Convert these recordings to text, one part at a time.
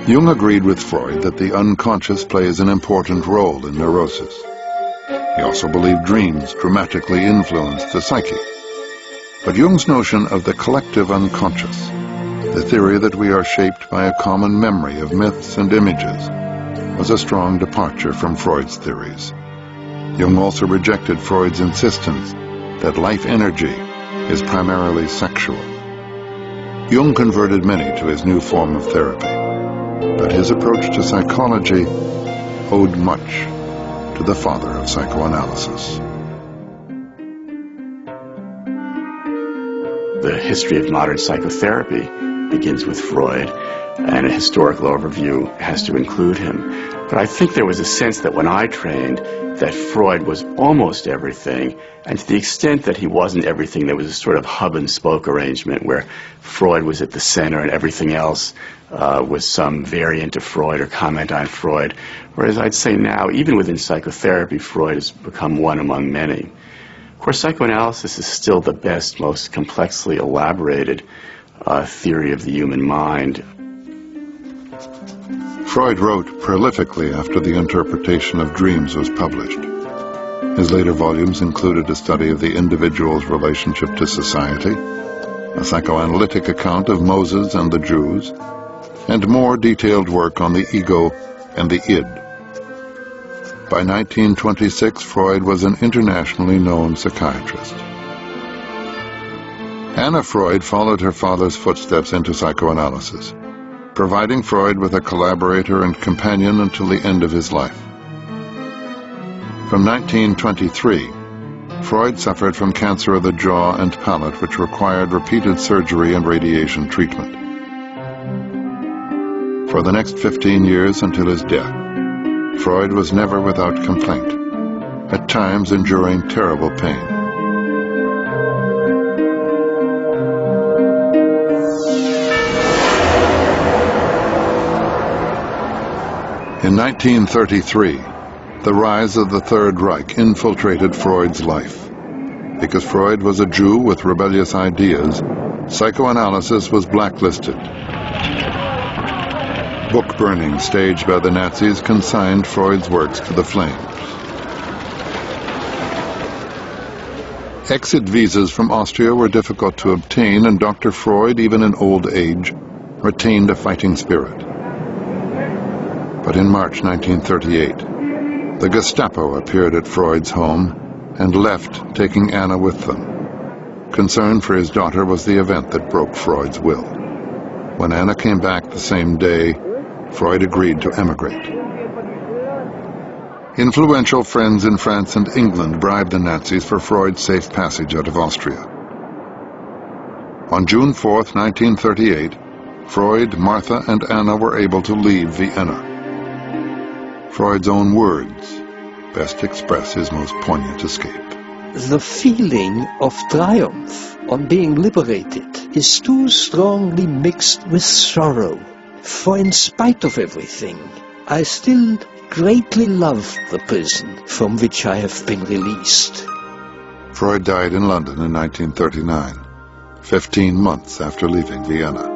Jung agreed with Freud that the unconscious plays an important role in neurosis. He also believed dreams dramatically influenced the psyche. But Jung's notion of the collective unconscious, the theory that we are shaped by a common memory of myths and images, was a strong departure from Freud's theories. Jung also rejected Freud's insistence that life energy is primarily sexual. Jung converted many to his new form of therapy, but his approach to psychology owed much to the father of psychoanalysis. The history of modern psychotherapy begins with Freud, and a historical overview has to include him. But I think there was a sense that when I trained, that Freud was almost everything, and to the extent that he wasn't everything, there was a sort of hub-and-spoke arrangement where Freud was at the center and everything else was some variant of Freud or comment on Freud. Whereas I'd say now, even within psychotherapy, Freud has become one among many. Of course, psychoanalysis is still the best, most complexly elaborated theory of the human mind. Freud wrote prolifically after the interpretation of dreams was published. His later volumes included a study of the individual's relationship to society, a psychoanalytic account of Moses and the Jews, and more detailed work on the ego and the id. By 1926, Freud was an internationally known psychiatrist. Anna Freud followed her father's footsteps into psychoanalysis, providing Freud with a collaborator and companion until the end of his life. From 1923, Freud suffered from cancer of the jaw and palate, which required repeated surgery and radiation treatment. For the next 15 years until his death, Freud was never without complaint, at times enduring terrible pain. In 1933, the rise of the Third Reich infiltrated Freud's life. Because Freud was a Jew with rebellious ideas, psychoanalysis was blacklisted. Book burning staged by the Nazis consigned Freud's works to the flames. Exit visas from Austria were difficult to obtain, and Dr. Freud, even in old age, retained a fighting spirit. But in March 1938, the Gestapo appeared at Freud's home and left, taking Anna with them. Concern for his daughter was the event that broke Freud's will. When Anna came back the same day, Freud agreed to emigrate. Influential friends in France and England bribed the Nazis for Freud's safe passage out of Austria. On June 4, 1938, Freud, Martha, and Anna were able to leave Vienna. Freud's own words best express his most poignant escape. The feeling of triumph on being liberated is too strongly mixed with sorrow. For in spite of everything, I still greatly love the prison from which I have been released. Freud died in London in 1939, 15 months after leaving Vienna.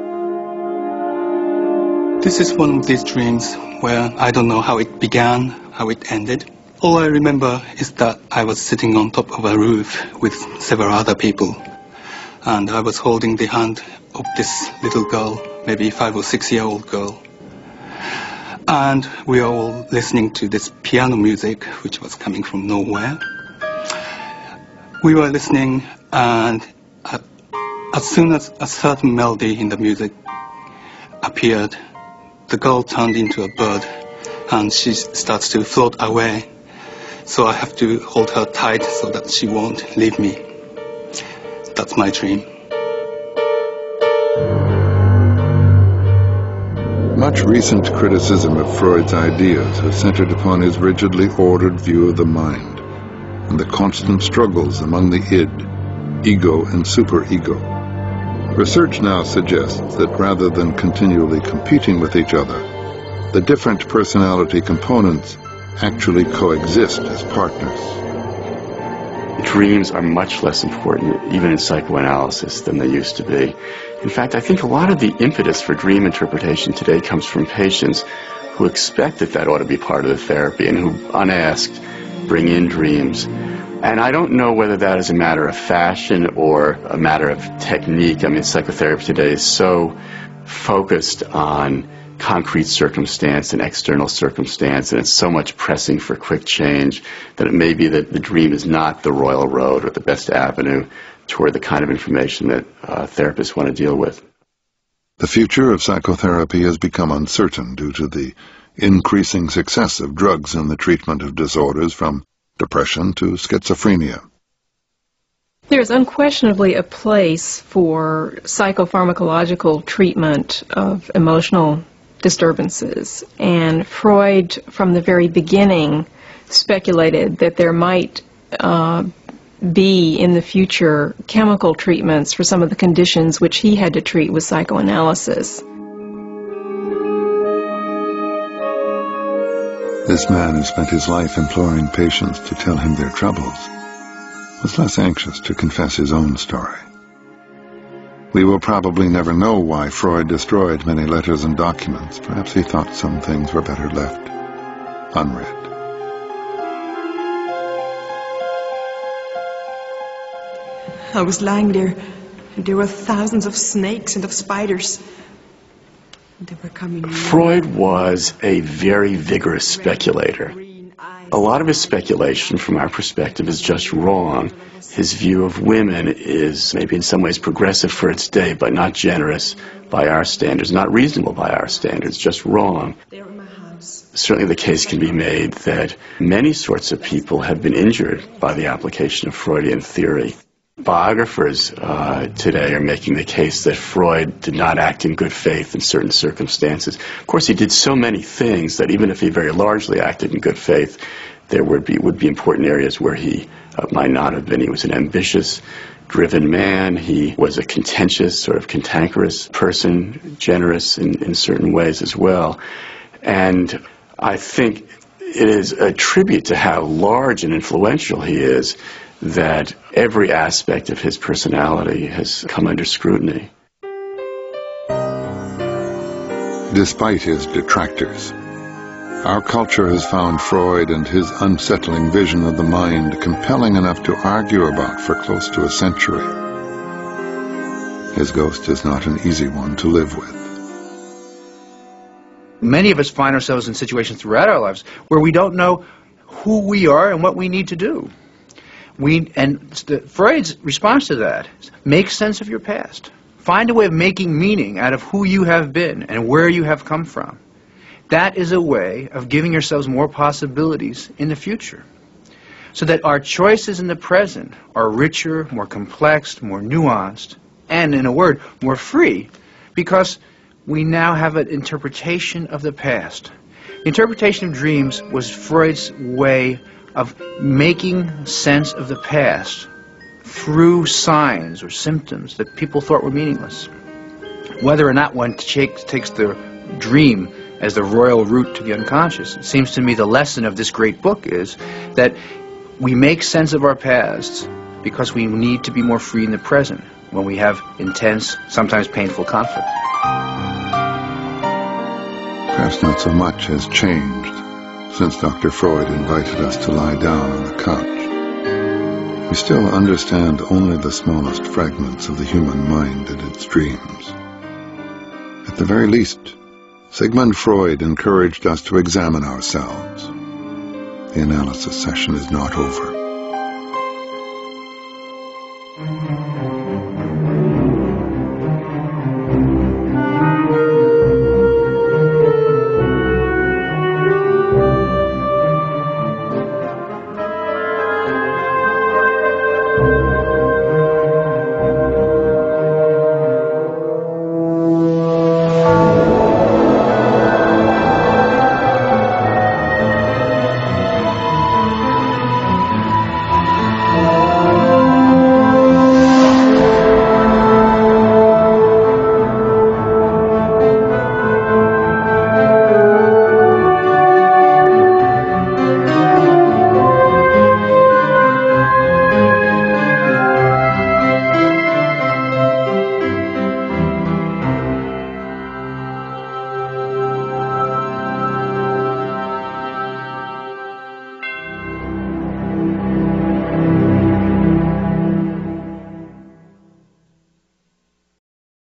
This is one of these dreams where I don't know how it began, how it ended. All I remember is that I was sitting on top of a roof with several other people, and I was holding the hand of this little girl, maybe 5 or 6 year old girl. And we were all listening to this piano music, which was coming from nowhere. We were listening, and as soon as a certain melody in the music appeared, the girl turned into a bird, and she starts to float away. So I have to hold her tight so that she won't leave me. That's my dream. Much recent criticism of Freud's ideas has centered upon his rigidly ordered view of the mind and the constant struggles among the id, ego, and superego. Research now suggests that rather than continually competing with each other, the different personality components actually coexist as partners. dreams are much less important, even in psychoanalysis, than they used to be. In fact, I think a lot of the impetus for dream interpretation today comes from patients who expect that that ought to be part of the therapy and who, unasked, bring in dreams. And I don't know whether that is a matter of fashion or a matter of technique. I mean, psychotherapy today is so focused on concrete circumstance and external circumstance, and it's so much pressing for quick change that it may be that the dream is not the royal road or the best avenue toward the kind of information that therapists want to deal with. The future of psychotherapy has become uncertain due to the increasing success of drugs in the treatment of disorders from depression to schizophrenia. There's unquestionably a place for psychopharmacological treatment of emotional disturbances, and Freud from the very beginning speculated that there might be in the future chemical treatments for some of the conditions which he had to treat with psychoanalysis. This man who spent his life imploring patients to tell him their troubles was less anxious to confess his own story. We will probably never know why Freud destroyed many letters and documents. Perhaps he thought some things were better left unread. I was lying there, and there were thousands of snakes and of spiders. They were coming near. Freud was a very vigorous speculator. A lot of his speculation, from our perspective, is just wrong. His view of women is maybe in some ways progressive for its day, but not generous by our standards, not reasonable by our standards, just wrong. Certainly the case can be made that many sorts of people have been injured by the application of Freudian theory. Biographers today are making the case that Freud did not act in good faith in certain circumstances. Of course, he did so many things that even if he very largely acted in good faith, there would be important areas where he might not have been. He was an ambitious, driven man. He was a contentious, sort of cantankerous person, generous in certain ways as well. And I think it is a tribute to how large and influential he is that every aspect of his personality has come under scrutiny. Despite his detractors, our culture has found Freud and his unsettling vision of the mind compelling enough to argue about for close to a century. His ghost is not an easy one to live with. Many of us find ourselves in situations throughout our lives where we don't know who we are and what we need to do. Freud's response to that is make sense of your past. Find a way of making meaning out of who you have been and where you have come from. That is a way of giving yourselves more possibilities in the future, so that our choices in the present are richer, more complex, more nuanced, and, in a word, more free, because we now have an interpretation of the past. The interpretation of dreams was Freud's way of making sense of the past through signs or symptoms that people thought were meaningless. Whether or not one takes the dream as the royal route to the unconscious, it seems to me the lesson of this great book is that we make sense of our past because we need to be more free in the present when we have intense, sometimes painful conflict. Perhaps not so much has changed since Dr. Freud invited us to lie down on the couch. We still understand only the smallest fragments of the human mind and its dreams. At the very least, Sigmund Freud encouraged us to examine ourselves. The analysis session is not over.